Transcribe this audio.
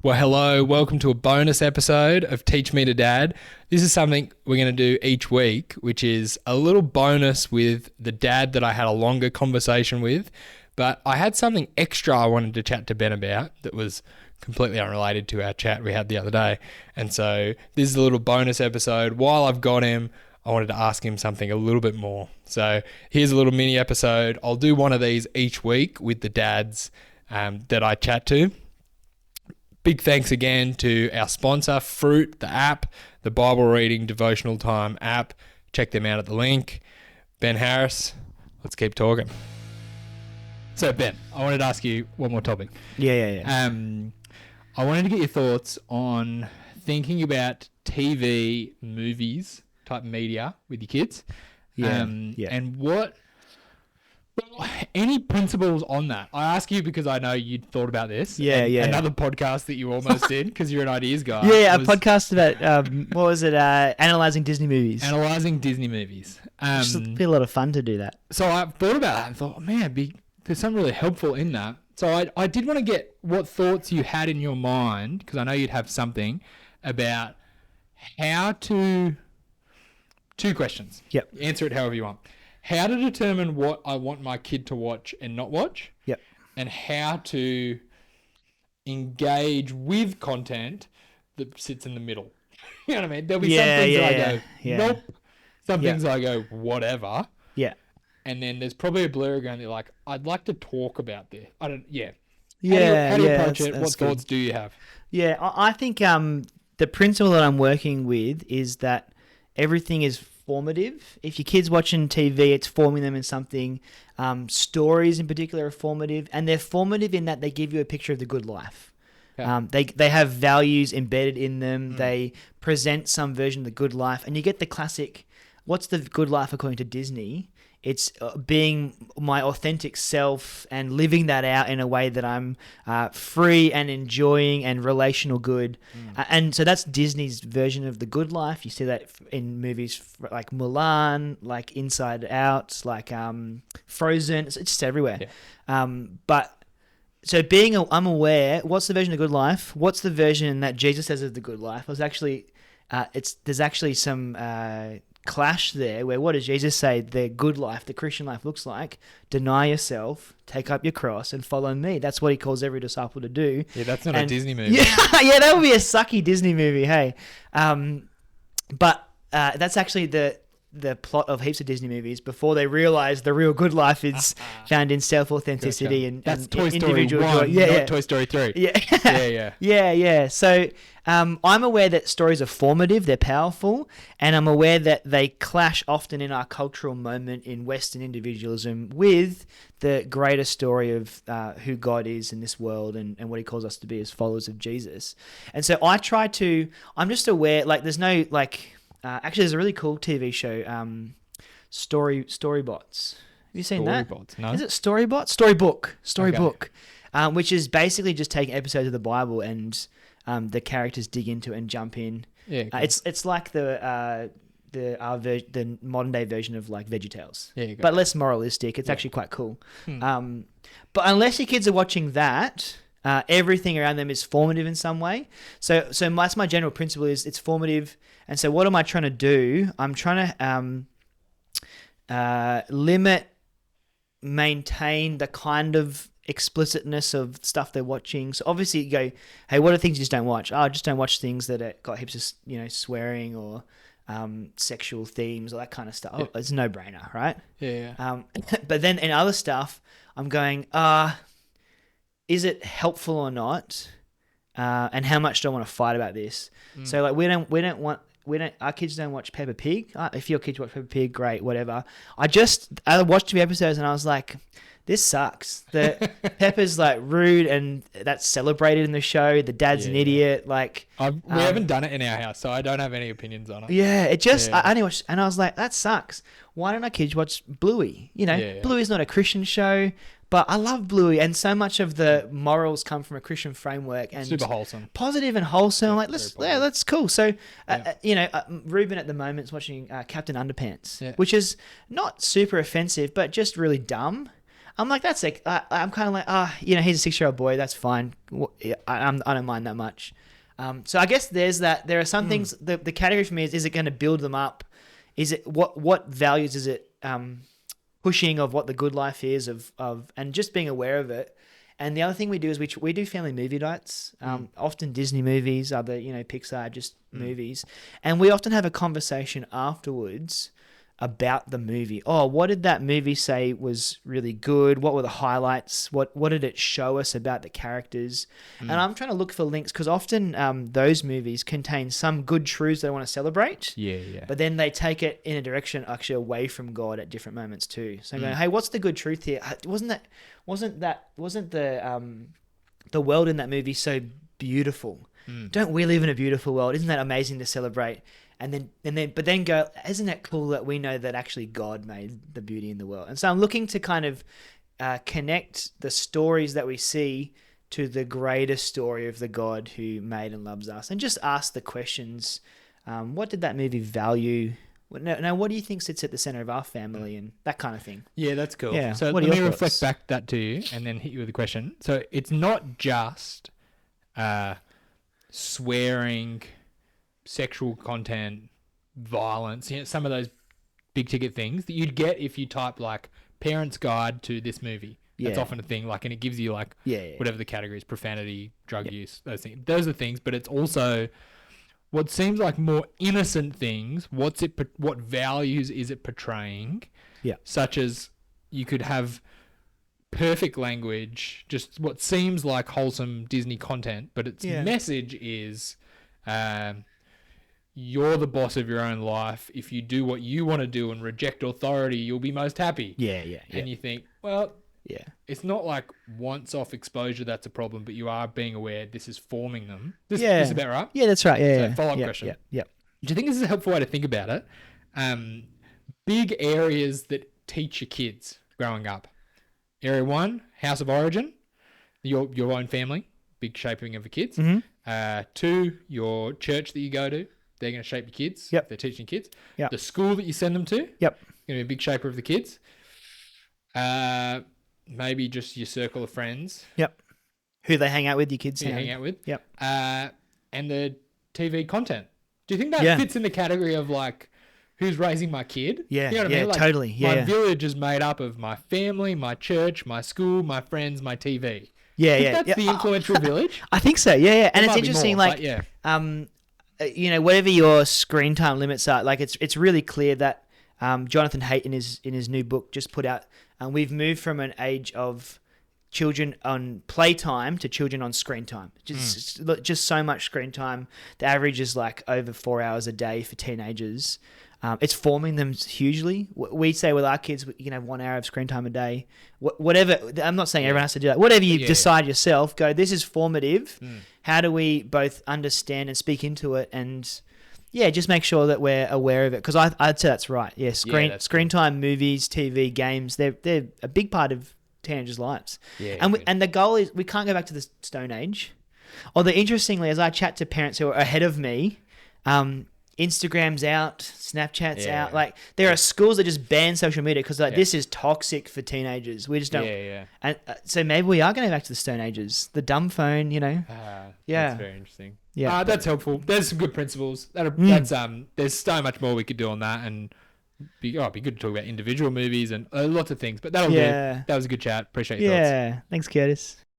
Well, hello. Welcome to a bonus episode of Teach Me to Dad. This is something we're going to do each week, which is a little bonus with the dad that I had a longer conversation with. But I had something extra I wanted to chat to Ben about that was completely unrelated to our chat we had the other day. And so this is a little bonus episode. While I've got him, I wanted to ask him something a little bit more. So here's a little mini episode. I'll do one of these each week with the dads that I chat to. Big thanks again to our sponsor, Fruit, the app, the Bible reading devotional time app. Check them out at the link. Ben Harris, let's keep talking. So Ben, I wanted to ask you one more topic. Yeah. I wanted to get your thoughts on thinking about TV, movies, type media with your kids. And what... Any principles on that? I ask you because I know you'd thought about this. Another podcast that you almost did because you're an ideas guy. A podcast about, what was it? Analyzing Disney movies. Analyzing Disney movies. It'd be a lot of fun to do that. So I thought about that and thought, man, there's something really helpful in that. So I did want to get what thoughts you had in your mind, because I know you'd have something about how to... Two questions. Yep. Answer it however you want. How to determine what I want my kid to watch and not watch. Yep. And how to engage with content that sits in the middle. You know what I mean? There'll be some things I go, nope. Some things I go, whatever. Yeah. And then there's probably a blur ground that you're like, I'd like to talk about this. How do you approach it? What thoughts do you have? Yeah, I think the principle that I'm working with is that everything is formative. If your kid's watching TV, it's forming them in something. Stories in particular are formative, and they're formative in that they give you a picture of the good life. Okay. They have values embedded in them. They present some version of the good life, and you get the classic, what's the good life according to Disney? It's being my authentic self and living that out in a way that I'm free and enjoying and relational good. And so that's Disney's version of the good life. You see that in movies like Mulan, like Inside Out, like Frozen. It's just everywhere. Yeah. But so I'm aware, what's the version of the good life? What's the version that Jesus says is the good life? There's actually some... clash there where what does Jesus say the good life, the Christian life looks like? Deny yourself, take up your cross and follow me. That's what he calls every disciple to do. Yeah, that's not a Disney movie. Yeah, that would be a sucky Disney movie, hey. But that's actually the plot of heaps of Disney movies before they realize the real good life is found in self-authenticity and that's and Toy Story individual 1, joy. not Toy Story 3. Yeah. So I'm aware that stories are formative, they're powerful, and I'm aware that they clash often in our cultural moment in Western individualism with the greater story of who God is in this world and what he calls us to be as followers of Jesus. And so I'm just aware, like there's no like... actually, there's a really cool TV show, Storybots. Have you seen that? Storybots, no. Is it Storybots? Storybook. Okay. Which is basically just taking episodes of the Bible and the characters dig into it and jump in. Yeah, cool. It's like the modern day version of like VeggieTales, but less moralistic. It's actually quite cool. But unless your kids are watching that. Everything around them is formative in some way. So that's my general principle is it's formative. And so what am I trying to do? I'm trying to maintain the kind of explicitness of stuff they're watching. So obviously you go, hey, what are things you just don't watch? Oh, just don't watch things that got heaps of swearing or sexual themes or that kind of stuff. Oh, it's a no-brainer, right? Yeah. But then in other stuff, I'm going, is it helpful or not? And how much do I want to fight about this? So like our kids don't watch Peppa Pig. If your kids watch Peppa Pig, great, whatever. I watched 2 episodes and I was like, this sucks. The Peppa's like rude and that's celebrated in the show. The dad's an idiot. Like we haven't done it in our house, so I don't have any opinions on it. Yeah, I only watched, and I was like, that sucks. Why don't our kids watch Bluey? Bluey's not a Christian show. But I love Bluey, and so much of the morals come from a Christian framework and super wholesome, positive and wholesome. I'm like, that's cool. So, Ruben at the moment is watching Captain Underpants, which is not super offensive, but just really dumb. I'm like, that's like, I'm kind of like, he's a 6-year-old boy. That's fine. I don't mind that much. So I guess there's that. There are some things. The category for me is it going to build them up? Is it what values is it pushing of what the good life is of and just being aware of it. And the other thing we do is we do family movie nights. Often Disney movies, other Pixar just movies, and we often have a conversation afterwards about the movie. Oh, what did that movie say was really good? What were the highlights? What did it show us about the characters? And I'm trying to look for links because often those movies contain some good truths they want to celebrate. Yeah. But then they take it in a direction actually away from God at different moments too. So I'm going, hey, what's the good truth here? Wasn't the world in that movie so beautiful? Don't we live in a beautiful world? Isn't that amazing to celebrate? And then go, isn't it cool that we know that actually God made the beauty in the world? And so I'm looking to kind of connect the stories that we see to the greater story of the God who made and loves us, and just ask the questions: what did that movie value? Now, what do you think sits at the center of our family and that kind of thing? Yeah, that's cool. Yeah. So What let are me your reflect thoughts? back that to you and then hit you with a question. So it's not just swearing, sexual content, violence, some of those big ticket things that you'd get if you type like parent's guide to this movie. That's Yeah. often a thing, like, and it gives you like Yeah. whatever the category is, profanity, drug use, those things. Those are things, but it's also what seems like more innocent things. What values is it portraying? Yeah. Such as you could have perfect language, just what seems like wholesome Disney content, but its message is you're the boss of your own life. If you do what you want to do and reject authority, you'll be most happy. Yeah. And you think, well, Yeah. it's not like once-off exposure that's a problem, but you are being aware this is forming them. This Yeah. is about right? Yeah, that's right. Yeah. So follow-up question. Yeah. Do you think this is a helpful way to think about it? Big areas that teach your kids growing up. Area 1, house of origin, your own family, big shaping of your kids. 2, your church that you go to, they're going to shape your kids. Yep. They're teaching kids. Yep. The school that you send them to, Yep. going to be a big shaper of the kids. Maybe just your circle of friends Yep. Who they hang out with, your kids you hang out with. Yep. And the TV content. Do you think that fits in the category of like, who's raising my kid? Yeah. You know what I mean? Like, Totally. Yeah. My village is made up of my family, my church, my school, my friends, my TV. Yeah. That's the influential village. I think so. Yeah. And it's might be interesting, more, like, but yeah. whatever your screen time limits are, like it's really clear that Jonathan Haidt in his new book just put out, we've moved from an age of children on playtime to children on screen time. Just so much screen time. The average is like over 4 hours a day for teenagers. It's forming them hugely. We say with our kids, you can have 1 hour of screen time a day. Whatever. I'm not saying everyone has to do that. Whatever you decide yourself, go, this is formative. How do we both understand and speak into it? And just make sure that we're aware of it. Because I'd say that's right. Yeah, screen time, movies, TV, games, they're a big part of teenagers' lives. Yeah, and the goal is we can't go back to the Stone Age. Although interestingly, as I chat to parents who are ahead of me, Instagram's out, Snapchat's out. Like there are schools that just ban social media because this is toxic for teenagers. We just don't. And so maybe we are going back to the Stone Ages. The dumb phone, That's very interesting. Yeah, that's helpful. There's some good principles. That's there's so much more we could do on that, and it'd be good to talk about individual movies and lots of things. But that'll do. That was a good chat. Appreciate your thoughts. Yeah, thanks, Kurtis.